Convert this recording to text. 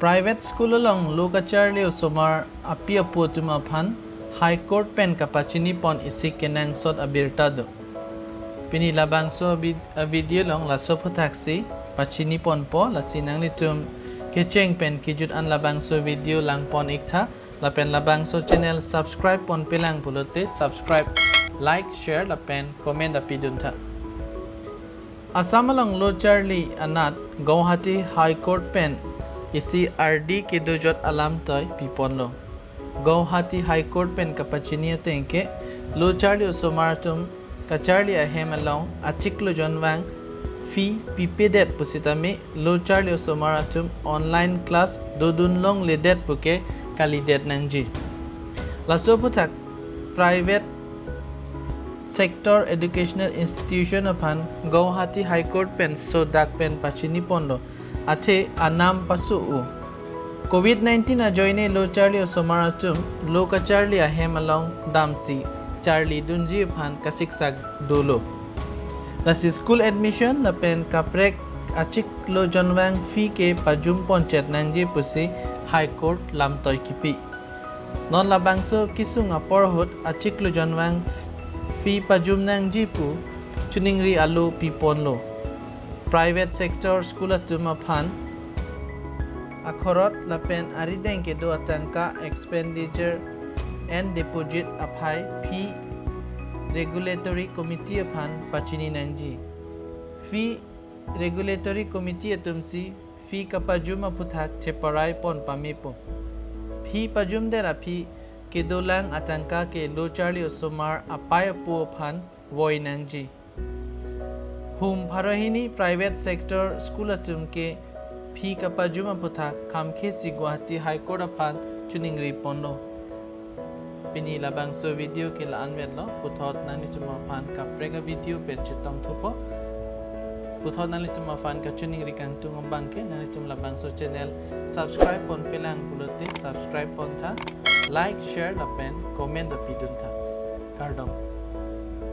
Private school along lokacharli osomar apai-apo atum aphan High Court pen kapachini pon isi kenangsot abirta do. Pini labangso video long laso putaksi pachini pon po lasinang litum kecheng pen kijut an labangso video lang pon ikta lapen labangso channel subscribe pon pilang pulote subscribe like share lapen comment apidunta. Asamalong lokacharli anat Guwahati High Court pen isi RD ke dojot alam toy pipon lo. Guwahati High Court pen kapachini atengke lokacharli osomaratum kacharli ahem along achiklo jonwang fee pipedet pusitame lokacharli osomaratum online class dodun long ledet puke kalidet nangji. Laso putak private sector educational institution aphan Guwahati High Court pen so dak pen pachini pondo ate anam pasu u COVID-19 a joine lokacharli osomaratum lokacharli ahem along damsi Charlie dunji aphan kasiksak dolo. Lasi school admission lapen kaprek achik lo jonwang fee ke pajum ponchet nangji pusi High Court lam toy kipi. Non labangso kisung aporhut achik lo jonwang fee pajum nangji pu chuningri alu pipon lo. Private sector school atum aphan akhorot lapen arideng ke do atangka expenditure and deposit apai-apo regulatory committee aphan pachini nangji. Fee regulatory committee atumsi fee kapajum aputhak cheparai pon pamipo. Fee pajum dera fee kedolang atangka ke lokacharli osomar apai-apo aphan voi nangji. Hum bharahini private sector school atum ke fee kapajum aputhak kamkhe si Guwahati High Court aphan chuningri pondo. Pini labangso video ke laan medlo puthot nang lituma fan kaprega video pe chetong thupo puthot nang lituma fan ka chuning rikang tungom bangke nang litum labangso channel subscribe pon pelang pulote subscribe pon tha like share lapen comment apidun tha kardom.